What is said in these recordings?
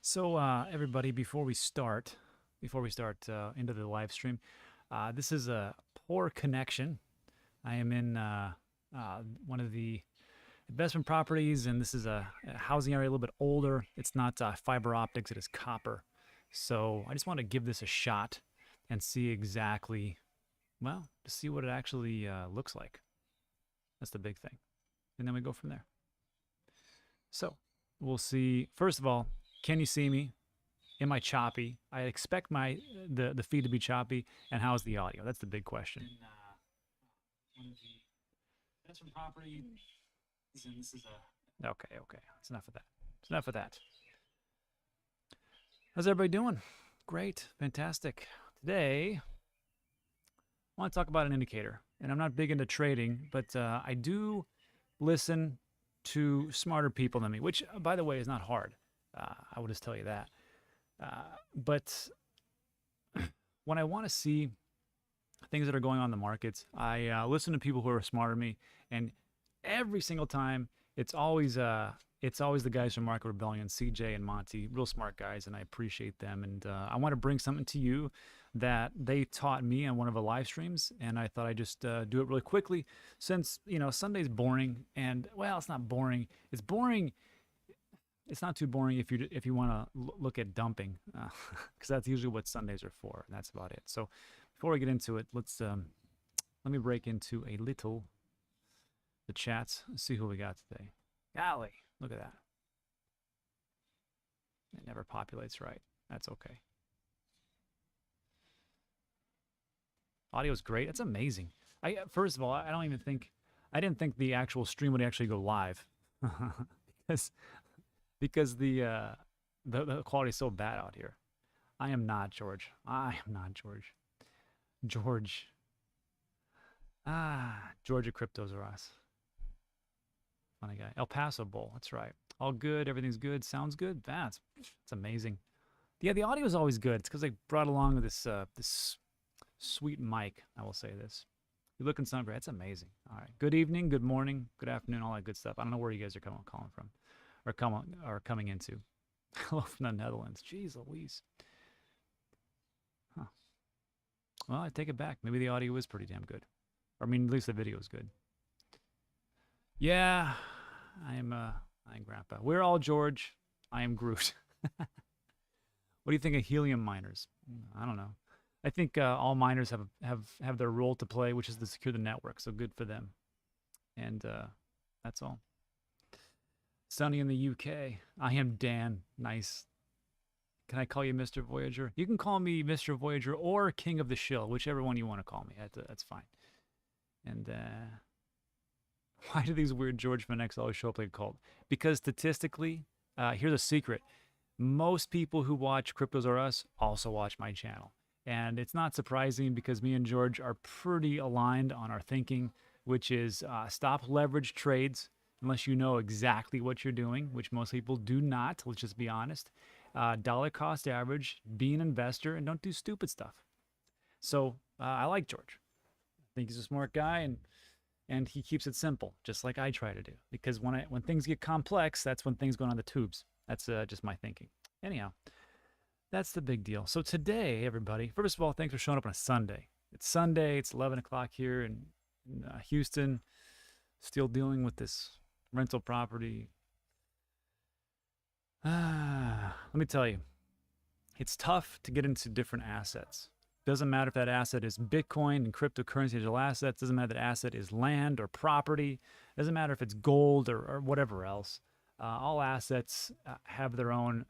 So, everybody, before we start into the live stream, this is a poor connection. I am in one of the investment properties, and this is a housing area a little bit older. It's not fiber optics; it is copper. So, I just want to give this a shot and see exactly, well, to see what it actually looks like. That's the big thing, and then we go from there. So, we'll see. First of all, can you see me? Am I choppy? I expect the feed to be choppy. And how's the audio? That's the big question. One of the investment property, and this is a okay. It's enough of that. It's enough of that. How's everybody doing? Great, fantastic. Today, I want to talk about an indicator, and I'm not big into trading, but I do listen to smarter people than me, which, by the way, is not hard. I will just tell you that. But when I want to see things that are going on in the markets, I listen to people who are smarter than me, and every single time it's always the guys from Market Rebellion, CJ and Monty, real smart guys, and I appreciate them. And I want to bring something to you that they taught me on one of the live streams, and I thought I'd just do it really quickly, since Sunday's boring, and well, it's not boring. It's boring. It's not too boring if you want to look at dumping, because that's usually what Sundays are for. And that's about it. So before we get into it, let me break into the chats. Let's see who we got today. Golly, look at that. It never populates right. That's okay. Audio's great. It's amazing. First of all, I didn't think the actual stream would actually go live, because the quality is so bad out here. I am not George. George. Georgia Cryptos are us. Funny guy. El Paso Bowl. That's right. All good. Everything's good. Sounds good. It's amazing. Yeah, the audio is always good. It's because they brought along this sweet mic. I will say this. You're looking sound great. It's amazing. All right. Good evening. Good morning. Good afternoon. All that good stuff. I don't know where you guys are calling from. Or coming into. Hello from the Netherlands. Jeez Louise. Huh. Well, I take it back. Maybe the audio is pretty damn good. Or, I mean, at least the video is good. Yeah, I'm Grandpa. We're all George. I am Groot. What do you think of helium miners? I don't know. I think all miners have their role to play, which is to secure the network. So good for them. And that's all. Sunny in the UK. I am Dan. Nice. Can I call you Mr. Voyager? You can call me Mr. Voyager or King of the Shill, whichever one you want to call me. That's fine. And why do these weird George fanatics always show up like a cult? Because statistically, here's a secret. Most people who watch Cryptos Are Us also watch my channel. And it's not surprising, because me and George are pretty aligned on our thinking, which is stop leverage trades unless you know exactly what you're doing, which most people do not. Let's just be honest. Dollar cost average, be an investor, and don't do stupid stuff. So I like George. I think he's a smart guy, and he keeps it simple, just like I try to do. Because when things get complex, that's when things go on the tubes. That's just my thinking. Anyhow, that's the big deal. So today, everybody, first of all, thanks for showing up on a Sunday. It's Sunday. It's 11 o'clock here in Houston. Still dealing with this rental property. Let me tell you, it's tough to get into different assets. Doesn't matter if that asset is Bitcoin and cryptocurrency digital assets. Doesn't matter if that asset is land or property. Doesn't matter if it's gold or whatever else. All assets have their own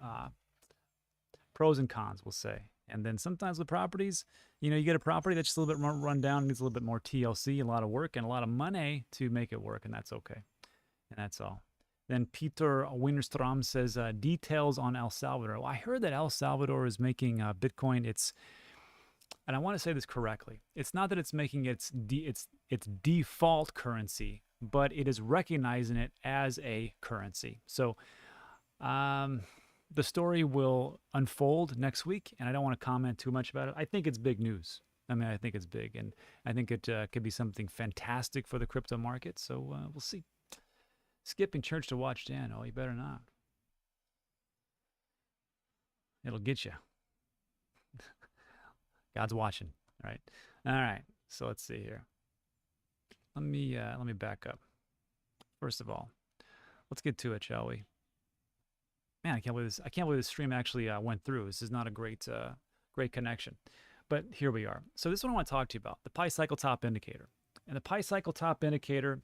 pros and cons, we'll say. And then sometimes with properties, you get a property that's just a little bit more run down, needs a little bit more TLC, a lot of work, and a lot of money to make it work, and that's okay. And that's all. Then Peter Winterstrom says, details on El Salvador. Well, I heard that El Salvador is making Bitcoin and I want to say this correctly. It's not that it's making its default currency, but it is recognizing it as a currency. So the story will unfold next week, and I don't want to comment too much about it. I think it's big news. I think it's big, and I think it could be something fantastic for the crypto market. So we'll see. Skipping church to watch Dan. Oh, you better not. It'll get you. God's watching. All right. All right. So let's see here. Let me back up. First of all, let's get to it, shall we? Man, I can't believe this. I can't believe this stream actually went through. This is not a great connection, but here we are. So this is what I want to talk to you about: the Pi Cycle Top Indicator. And the Pi Cycle Top Indicator,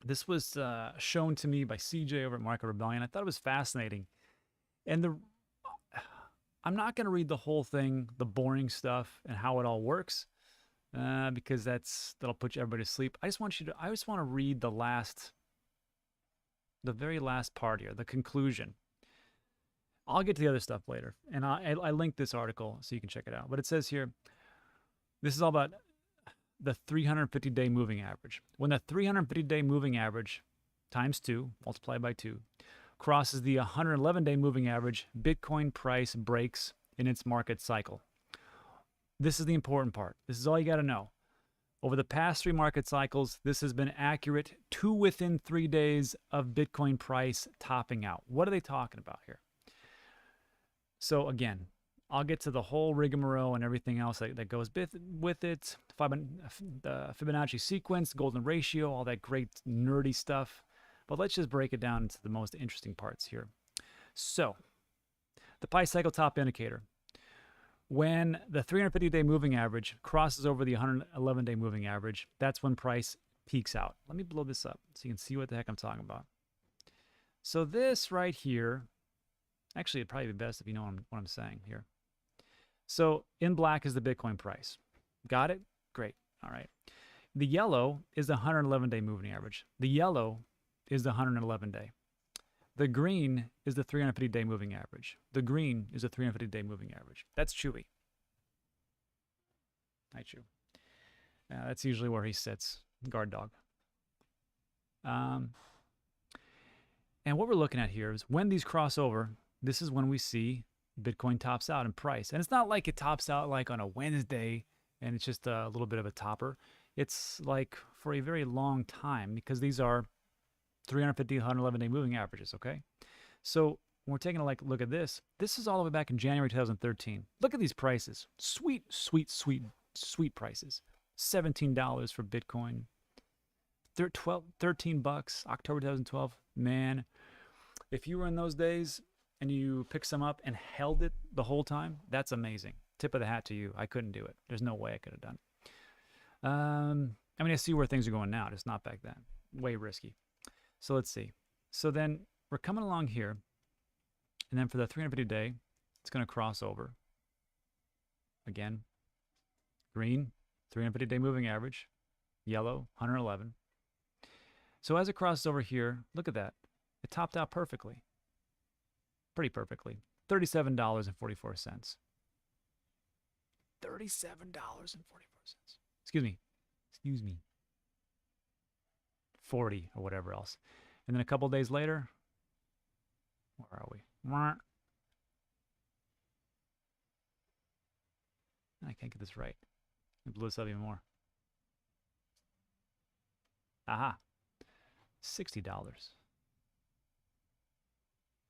this was shown to me by CJ over at Market Rebellion. I thought it was fascinating, and I'm not going to read the whole thing, the boring stuff, and how it all works, because that'll put everybody to sleep. I just want to read the very last part here, the conclusion. I'll get to the other stuff later, and I linked this article so you can check it out. But it says here, this is all about the 350-day moving average. When the 350-day moving average times 2, multiplied by 2, crosses the 111-day moving average, Bitcoin price breaks in its market cycle. This is the important part. This is all you got to know. Over the past 3 market cycles, this has been accurate to within 3 days of Bitcoin price topping out. What are they talking about here? So again, I'll get to the whole rigmarole and everything else that goes with it, the Fibonacci sequence, golden ratio, all that great nerdy stuff. But let's just break it down into the most interesting parts here. So, the Pi Cycle Top Indicator. When the 350-day moving average crosses over the 111-day moving average, that's when price peaks out. Let me blow this up so you can see what the heck I'm talking about. So this right here, actually it'd probably be best if you know what I'm saying here. So in black is the Bitcoin price. Got it? Great. All right. The yellow is the 111-day moving average. The yellow is the 111-day. The green is the 350-day moving average. The green is the 350-day moving average. That's Chewy. Hi, Chew. That's usually where he sits, guard dog. And what we're looking at here is when these cross over, this is when we see Bitcoin tops out in price. And it's not like it tops out like on a Wednesday and it's just a little bit of a topper. It's like for a very long time because these are 350, 111-day moving averages, okay? So when we're taking a look at this, this is all the way back in January 2013. Look at these prices. Sweet, sweet, sweet, sweet prices. $17 for Bitcoin. 13 bucks, October 2012. Man, if you were in those days and you picked some up and held it the whole time, that's amazing. Tip of the hat to you. I couldn't do it. There's no way I could have done it. I mean, I see where things are going now, just not back then. Way risky. So let's see. So then we're coming along here, and then for the 350-day, it's going to cross over. Again, green, 350-day moving average, yellow, 111. So as it crosses over here, look at that. It topped out perfectly. Pretty perfectly. $37.44. $37.44. Excuse me. 40 or whatever else. And then a couple days later, where are we? I can't get this right. Let me blow this up even more. Aha. $60.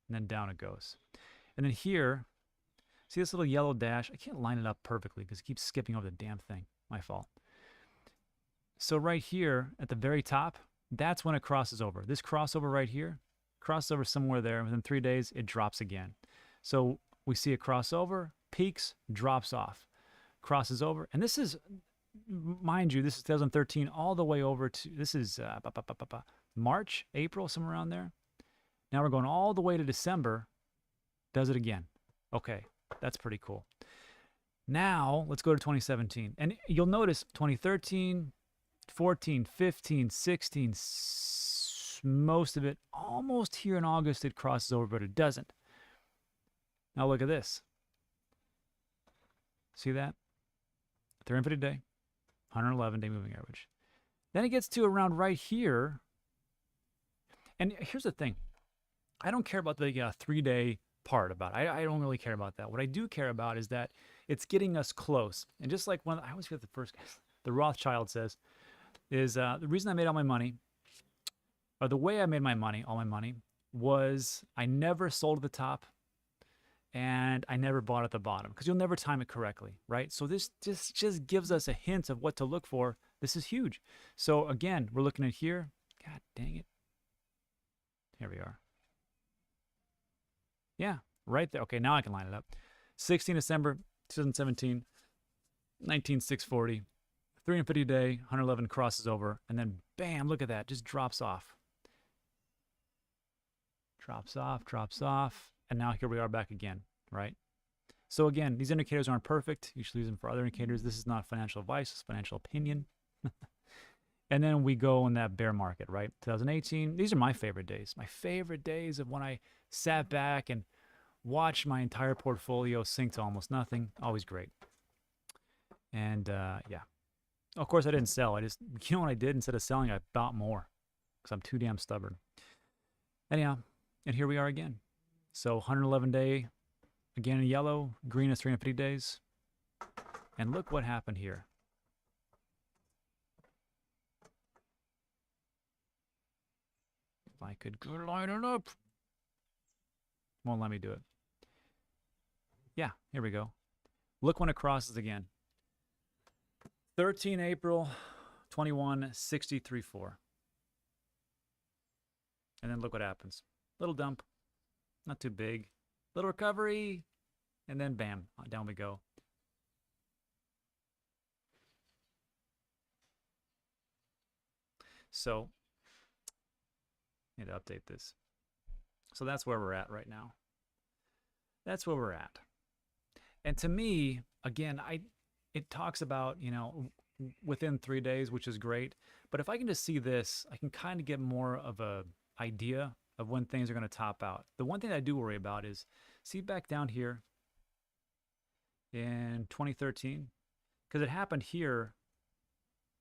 And then down it goes. And then here, see this little yellow dash? I can't line it up perfectly because it keeps skipping over the damn thing. My fault. So right here at the very top, that's when it crosses over. This crossover right here, crosses over somewhere there. Within 3 days, it drops again. So we see a crossover, peaks, drops off, crosses over. And this is, mind you, this is 2013 all the way over to, this is March, April, somewhere around there. Now we're going all the way to December, does it again. Okay, that's pretty cool. Now, let's go to 2017. And you'll notice 2013, 14, 15, 16, most of it, almost here in August, it crosses over, but it doesn't. Now look at this. See that? 350-day, 111-day moving average. Then it gets to around right here. And here's the thing. I don't care about the 3-day part about it. I don't really care about that. What I do care about is that it's getting us close. And just like I always forget the first guy, the Rothschild says, is the reason I made all my money, or the way I made my money, all my money, was I never sold at the top, and and I never bought at the bottom because you'll never time it correctly, right? So this just gives us a hint of what to look for. This is huge. So again, we're looking at here. God dang it. Here we are. Yeah, right there. Okay, now I can line it up. 16 December 2017, 19,640. 350 day, 111 crosses over, and then bam, look at that, just drops off. Drops off, and now here we are back again, right? So again, these indicators aren't perfect. You should use them for other indicators. This is not financial advice, it's financial opinion. And then we go in that bear market, right? 2018, these are my favorite days. My favorite days of when I sat back and watched my entire portfolio sink to almost nothing. Always great. And yeah. Of course, I didn't sell. I just, you know what I did? Instead of selling, I bought more because I'm too damn stubborn. Anyhow, and here we are again. So 111 day, again in yellow, green is 350 days. And look what happened here. If I could line it up. Won't let me do it. Yeah, here we go. Look when it crosses again. 13 April 21, 63.4. And then look what happens. Little dump. Not too big. Little recovery. And then bam, down we go. So, I need to update this. So that's where we're at right now. That's where we're at. And to me, again, it talks about, you know, within 3 days, which is great. But if I can just see this, I can kind of get more of a idea of when things are going to top out. The one thing I do worry about is, see back down here in 2013, because it happened here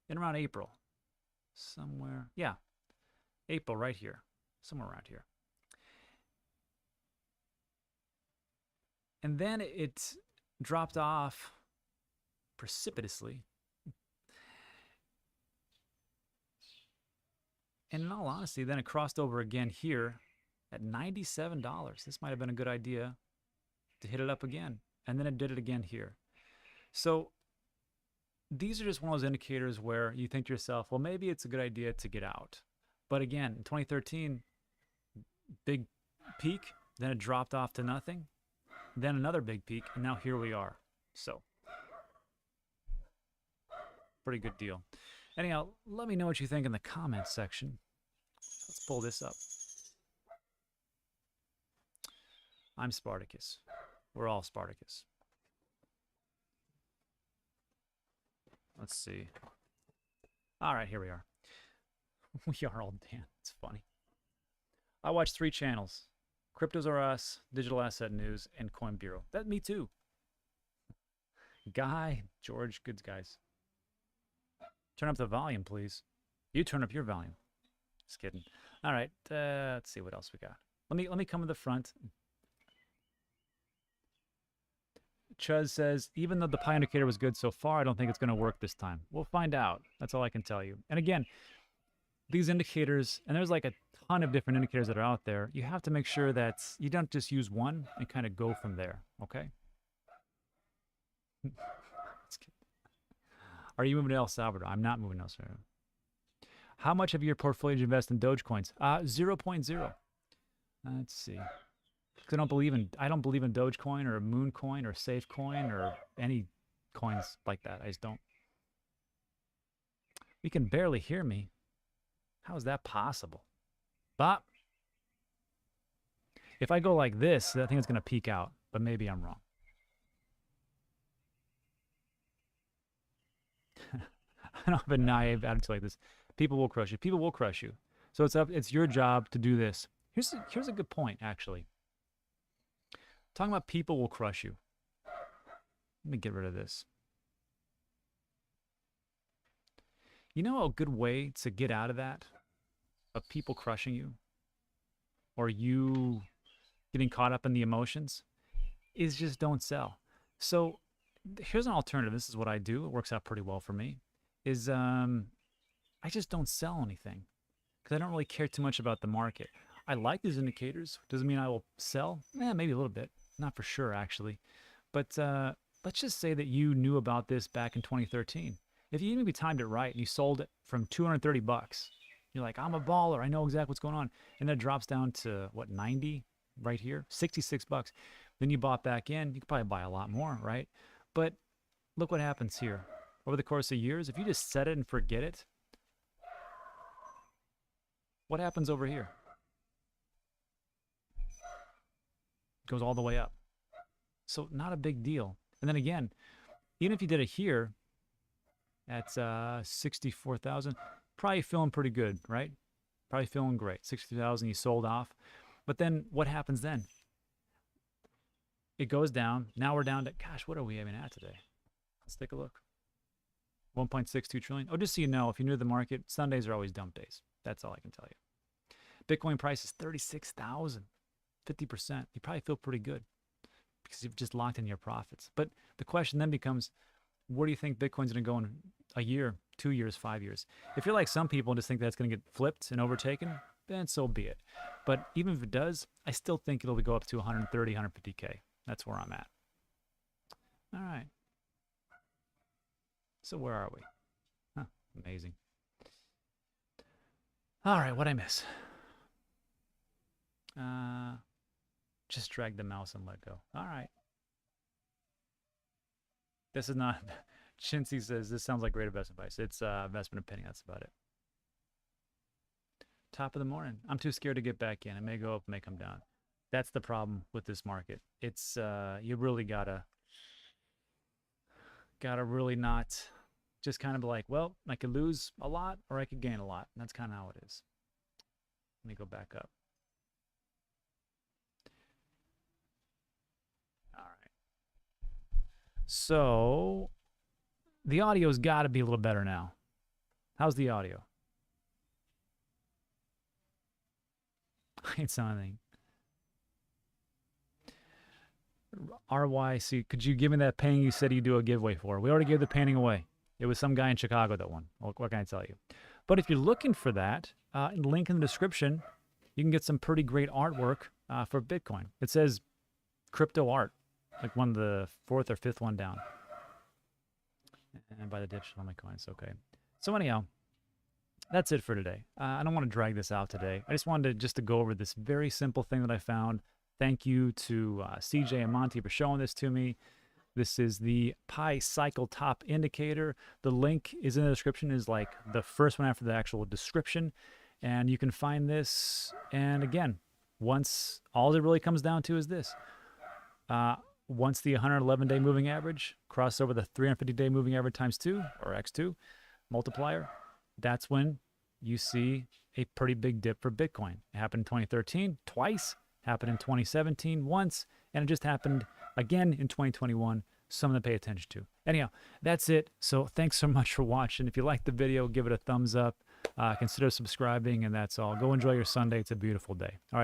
in around April. Somewhere, yeah, April right here, somewhere around here. And then it dropped off precipitously. And in all honesty, then it crossed over again here at $97. This might have been a good idea to hit it up again. And then it did it again here. So these are just one of those indicators where you think to yourself, well, maybe it's a good idea to get out. But again, in 2013, big peak, then it dropped off to nothing, then another big peak, and now here we are. So pretty good deal. Anyhow, let me know what you think in the comments section. Let's pull this up. I'm Spartacus. We're all Spartacus. Let's see. All right, here we are. We are all Dan. It's funny. I watch 3 channels. Cryptos R Us, Digital Asset News, and Coin Bureau. That's me too. Guy, George, good guys. Turn up the volume, please. You turn up your volume. Just kidding. All right, let's see what else we got. Let me come to the front. Chuz says, even though the pie indicator was good so far, I don't think it's going to work this time. We'll find out. That's all I can tell you. And again, these indicators, and there's like a ton of different indicators that are out there, you have to make sure that you don't just use one and kind of go from there, okay? Are you moving to El Salvador? I'm not moving to El Salvador. How much of your portfolio did you invest in Dogecoins? 0.0. Let's see. Because I don't believe in Dogecoin or Mooncoin or Safecoin or any coins like that. I just don't. You can barely hear me. How is that possible? But if I go like this, I think it's going to peak out, but maybe I'm wrong. I don't have a naive attitude like this. People will crush you. People will crush you. So it's your job to do this. Here's a good point, actually. Talking about people will crush you. Let me get rid of this. You know a good way to get out of that? Of people crushing you? Or you getting caught up in the emotions? Is just don't sell. So here's an alternative. This is what I do. It works out pretty well for me. Is I just don't sell anything. Because I don't really care too much about the market. I like these indicators. Doesn't mean I will sell. Maybe a little bit. Not for sure, actually. But let's just say that you knew about this back in 2013. If you maybe timed it right and you sold it from 230 bucks, you're like, I'm a baller. I know exactly what's going on. And then it drops down to, what, 90 right here? 66 bucks. Then you bought back in. You could probably buy a lot more, right? But look what happens here. Over the course of years, if you just set it and forget it, what happens over here? It goes all the way up. So not a big deal. And then again, even if you did it here at 64,000, probably feeling pretty good, right? Probably feeling great. 60,000 you sold off. But then what happens then? It goes down. Now we're down to, gosh, what are we even at today? Let's take a look. 1.62 trillion. Oh, just so you know, if you're new to the market, Sundays are always dump days. That's all I can tell you. Bitcoin price is 36,000, 50%. You probably feel pretty good because you've just locked in your profits. But the question then becomes, where do you think Bitcoin's going to go in a year, 2 years, 5 years? If you're like some people and just think that's going to get flipped and overtaken, then so be it. But even if it does, I still think it'll go up to 130, 150K. That's where I'm at. All right. So where are we? Huh, amazing. All right, what'd I miss? Just drag the mouse and let go. All right. This is not, Chintzy says, this sounds like great investment advice. It's investment opinion, that's about it. Top of the morning. I'm too scared to get back in. It may go up, it may come down. That's the problem with this market. It's, you really gotta really not just kind of be like, well, I could lose a lot or I could gain a lot. And that's kind of how it is. Let me go back up. All right. So the audio's got to be a little better now. How's the audio? It's something. RYC, could you give me that painting you said you do a giveaway for? We already gave the painting away. It was some guy in Chicago that won. What can I tell you? But if you're looking for that, link in the description, you can get some pretty great artwork for Bitcoin. It says crypto art, like one of the 4th or 5th one down. And by the ditch on my coins, okay. So anyhow, that's it for today. I don't want to drag this out today. I just wanted to go over this very simple thing that I found. Thank you to CJ and Monty for showing this to me. This is the Pi Cycle Top Indicator. The link is in the description, is like the first one after the actual description. And you can find this. And again, once all it really comes down to is this. Once the 111-day moving average crosses over the 350-day moving average times 2, or x2 multiplier, that's when you see a pretty big dip for Bitcoin. It happened in 2013 twice, happened in 2017 once, and it just happened again in 2021, something to pay attention to. Anyhow, that's it. So thanks so much for watching. If you liked the video, give it a thumbs up. Consider subscribing, and that's all. Go enjoy your Sunday. It's a beautiful day. All right.